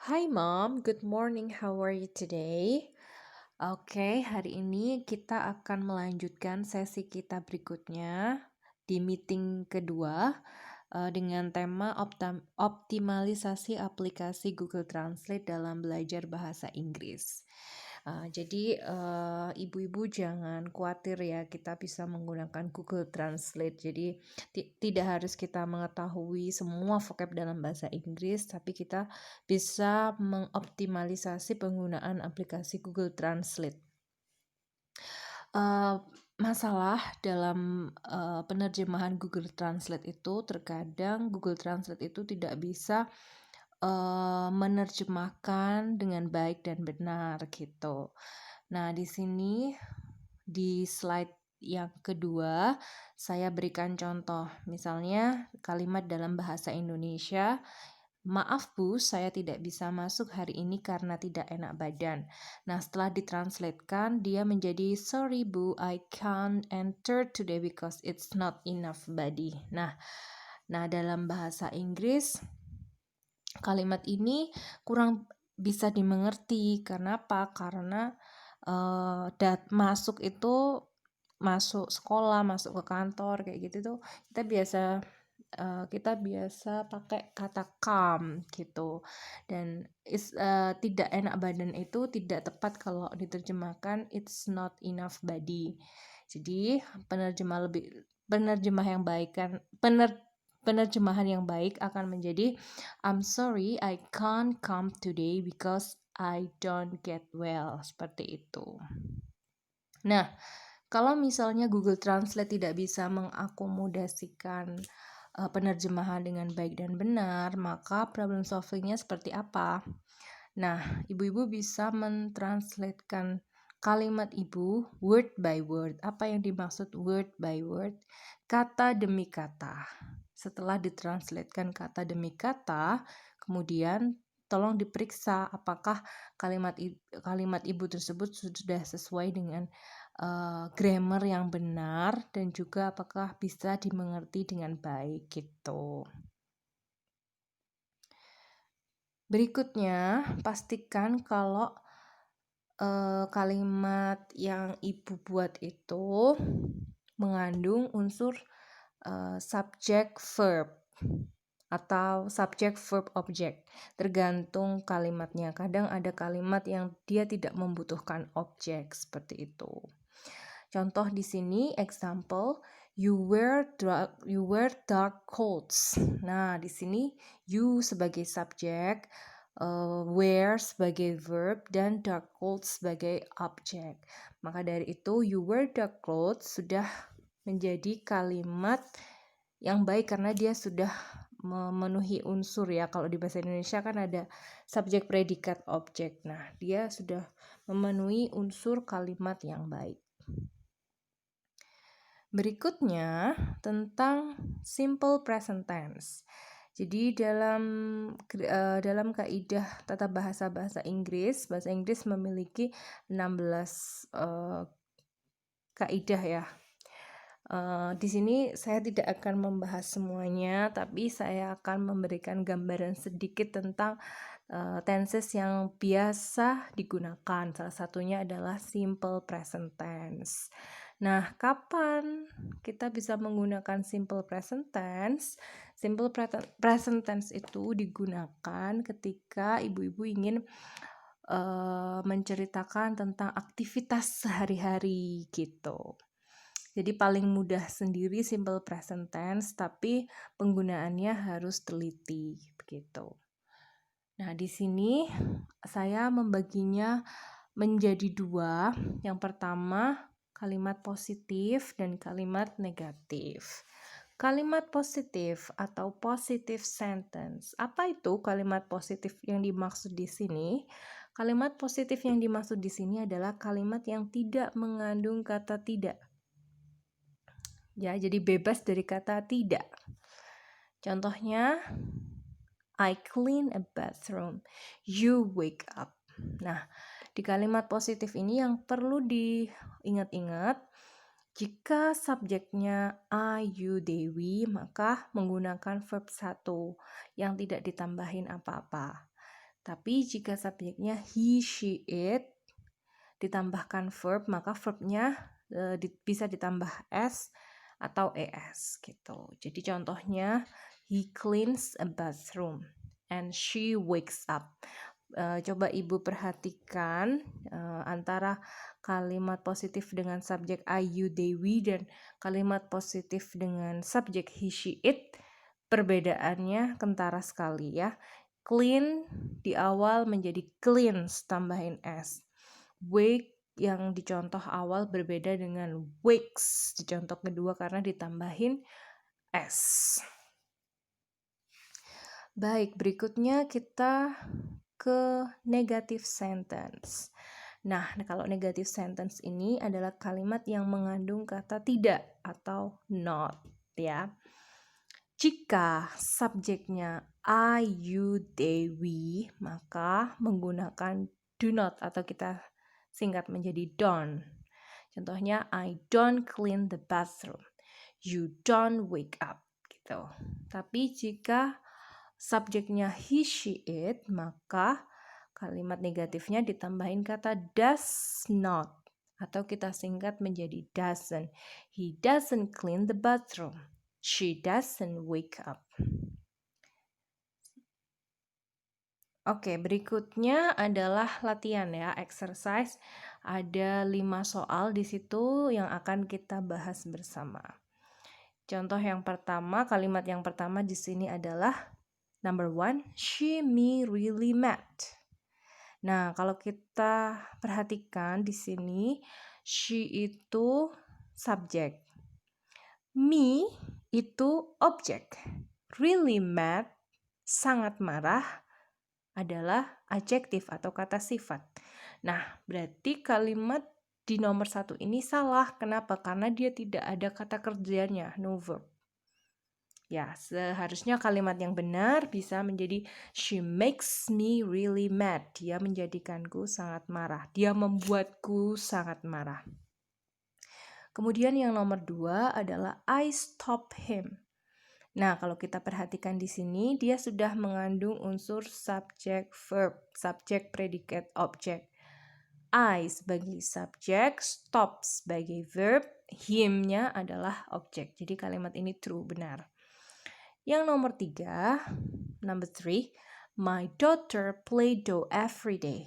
Hi Mom, good morning. How are you today? Oke, hari ini kita akan melanjutkan sesi kita berikutnya di meeting kedua dengan tema optimalisasi aplikasi Google Translate dalam belajar bahasa Inggris. Jadi ibu-ibu jangan khawatir ya, kita bisa menggunakan Google Translate. Jadi tidak harus kita mengetahui semua vocab dalam bahasa Inggris, tapi kita bisa mengoptimalisasi penggunaan aplikasi Google Translate. Masalah dalam penerjemahan Google Translate itu terkadang Google Translate itu tidak bisa menerjemahkan dengan baik dan benar gitu. Nah, di sini di slide yang kedua saya berikan contoh. Misalnya kalimat dalam bahasa Indonesia, "Maaf Bu, saya tidak bisa masuk hari ini karena tidak enak badan." Nah, setelah ditranslatekan, dia menjadi, "Sorry Bu, I can't enter today because it's not enough body." Nah, dalam bahasa Inggris, kalimat ini kurang bisa dimengerti. Kenapa? Karena masuk itu masuk sekolah, masuk ke kantor kayak gitu tuh kita biasa pakai kata come gitu. Dan tidak enak badan itu tidak tepat kalau diterjemahkan it's not enough body. Jadi penerjemahan yang baik akan menjadi, "I'm sorry I can't come today because I don't get well." Seperti itu. Nah, kalau misalnya Google Translate tidak bisa mengakomodasikan penerjemahan dengan baik dan benar, maka problem solvingnya seperti apa? Nah, ibu-ibu bisa mentranslatekan kalimat ibu word by word. Apa yang dimaksud word by word? Kata demi kata. Setelah ditranslatekan kata demi kata, kemudian tolong diperiksa apakah kalimat ibu tersebut sudah sesuai dengan grammar yang benar dan juga apakah bisa dimengerti dengan baik gitu. Berikutnya, pastikan kalau kalimat yang ibu buat itu mengandung unsur subject verb atau subject verb object, tergantung kalimatnya. Kadang ada kalimat yang dia tidak membutuhkan objek seperti itu. Contoh di sini example, you wear dark coats. Nah, di sini you sebagai subjek, wear sebagai verb, dan dark coats sebagai objek. Maka dari itu you wear dark clothes sudah menjadi kalimat yang baik karena dia sudah memenuhi unsur ya. Kalau di bahasa Indonesia kan ada subjek, predikat, objek. Nah, dia sudah memenuhi unsur kalimat yang baik. Berikutnya tentang simple present tense. Jadi dalam kaidah tata bahasa Inggris memiliki 16 kaidah ya. Di sini saya tidak akan membahas semuanya, tapi saya akan memberikan gambaran sedikit tentang tenses yang biasa digunakan. Salah satunya adalah simple present tense. Nah, kapan kita bisa menggunakan simple present tense? Simple present tense itu digunakan ketika ibu-ibu ingin menceritakan tentang aktivitas sehari-hari gitu. Jadi paling mudah sendiri simple present tense, tapi penggunaannya harus teliti begitu. Nah, di sini saya membaginya menjadi dua. Yang pertama, kalimat positif dan kalimat negatif. Kalimat positif atau positive sentence. Apa itu kalimat positif yang dimaksud di sini? Kalimat positif yang dimaksud di sini adalah kalimat yang tidak mengandung kata tidak. Ya, jadi bebas dari kata tidak. Contohnya, I clean a bathroom, you wake up. Nah, di kalimat positif ini yang perlu diingat-ingat, jika subjeknya I, you, they, we, maka menggunakan verb 1 yang tidak ditambahin apa-apa. Tapi jika subjeknya he, she, it, ditambahkan verb, maka verbnya bisa ditambah s atau es gitu. Jadi contohnya, he cleans a bathroom and she wakes up. Coba Ibu perhatikan antara kalimat positif dengan subjek I, you, they, we, dan kalimat positif dengan subjek he, she, it, perbedaannya kentara sekali ya. Clean di awal menjadi cleans, tambahin s. Wake yang dicontoh awal berbeda dengan wakes di contoh kedua karena ditambahin s. Baik, berikutnya kita ke negative sentence. Nah, kalau negative sentence ini adalah kalimat yang mengandung kata tidak atau not, ya. Jika subjeknya I, you, they, we, maka menggunakan do not atau kita singkat menjadi don't. Contohnya, I don't clean the bathroom. You don't wake up, gitu. Tapi jika subjeknya he, she, it, maka kalimat negatifnya ditambahin kata does not atau kita singkat menjadi doesn't. He doesn't clean the bathroom. She doesn't wake up. Oke, berikutnya adalah latihan ya, exercise. Ada 5 soal di situ yang akan kita bahas bersama. Contoh yang pertama, kalimat yang pertama di sini adalah number 1, she, me really mad. Nah, kalau kita perhatikan di sini, she itu subjek, me itu objek, really mad, sangat marah, adalah adjektif atau kata sifat. Nah, berarti kalimat di nomor 1 ini salah. Kenapa? Karena dia tidak ada kata kerjanya, no verb. Ya, seharusnya kalimat yang benar bisa menjadi she makes me really mad. Dia menjadikanku sangat marah. Dia membuatku sangat marah. Kemudian yang nomor 2 adalah I stop him. Nah, kalau kita perhatikan di sini, dia sudah mengandung unsur subjek, verb, subjek, predikat, objek. I sebagai subjek, stop sebagai verb, him-nya adalah objek. Jadi kalimat ini true, benar. Yang nomor 3, number 3, my daughter play doh every day.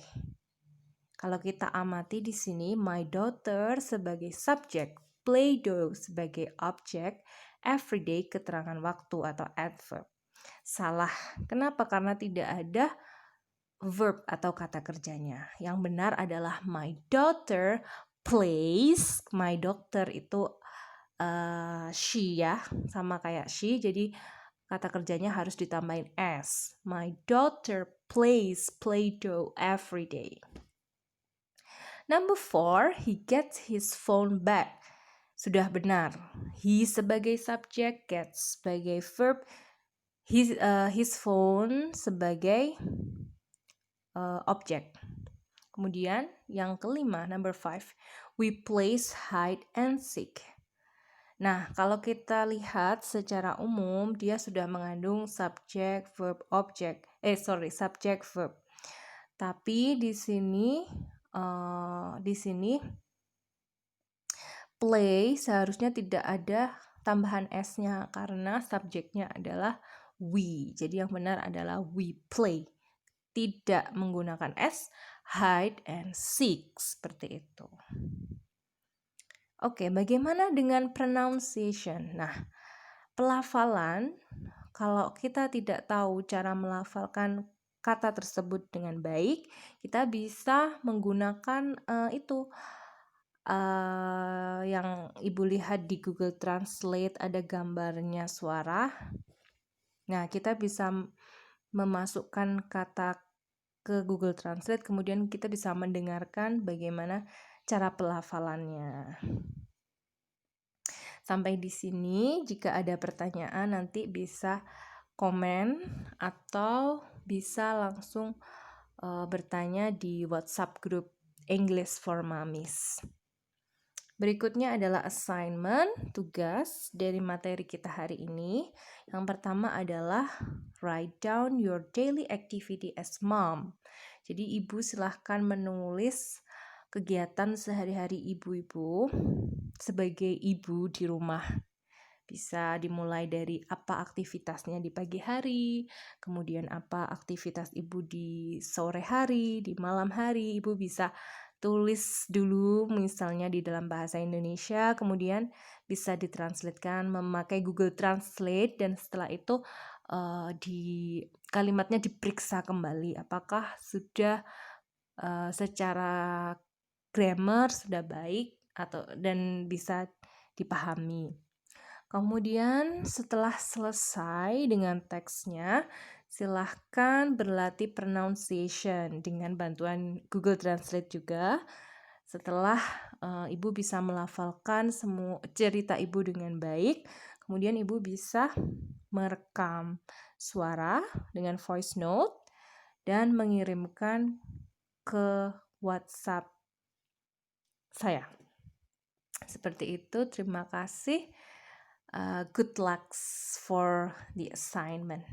Kalau kita amati di sini, my daughter sebagai subjek, play doh sebagai objek, everyday keterangan waktu atau adverb. Salah. Kenapa? Karena tidak ada verb atau kata kerjanya. Yang benar adalah my daughter plays. My daughter itu she ya, sama kayak she. Jadi kata kerjanya harus ditambahin s. My daughter plays Play-Doh every day. Number 4, he gets his phone back. Sudah benar. He sebagai subjek, gets sebagai verb, his phone sebagai objek. Kemudian yang kelima, number 5, we plays hide and seek. Nah, kalau kita lihat secara umum, dia sudah mengandung subjek, verb, objek. Subjek, verb. Tapi di sini play seharusnya tidak ada tambahan s-nya karena subjeknya adalah we. Jadi yang benar adalah we play. Tidak menggunakan s, hide and seek, seperti itu. Oke, bagaimana dengan pronunciation? Nah, pelafalan, kalau kita tidak tahu cara melafalkan kata tersebut dengan baik, kita bisa menggunakan yang Ibu lihat di Google Translate, ada gambarnya suara. Nah, kita bisa memasukkan kata ke Google Translate, kemudian kita bisa mendengarkan bagaimana cara pelafalannya. Sampai di sini, jika ada pertanyaan nanti bisa komen atau bisa langsung bertanya di WhatsApp group English for Mommies. Berikutnya adalah assignment, tugas dari materi kita hari ini. Yang pertama adalah write down your daily activity as mom. Jadi ibu silahkan menulis kegiatan sehari-hari ibu-ibu sebagai ibu di rumah. Bisa dimulai dari apa aktivitasnya di pagi hari, kemudian apa aktivitas ibu di sore hari, di malam hari. Ibu bisa tulis dulu misalnya di dalam bahasa Indonesia, kemudian bisa ditranslatekan memakai Google Translate, dan setelah itu di kalimatnya diperiksa kembali apakah sudah secara grammar sudah baik dan bisa dipahami. Kemudian setelah selesai dengan teksnya, silahkan berlatih pronunciation dengan bantuan Google Translate juga. Setelah ibu bisa melafalkan semua cerita ibu dengan baik, kemudian ibu bisa merekam suara dengan voice note dan mengirimkan ke WhatsApp saya. Seperti itu, terima kasih. Good luck for the assignment.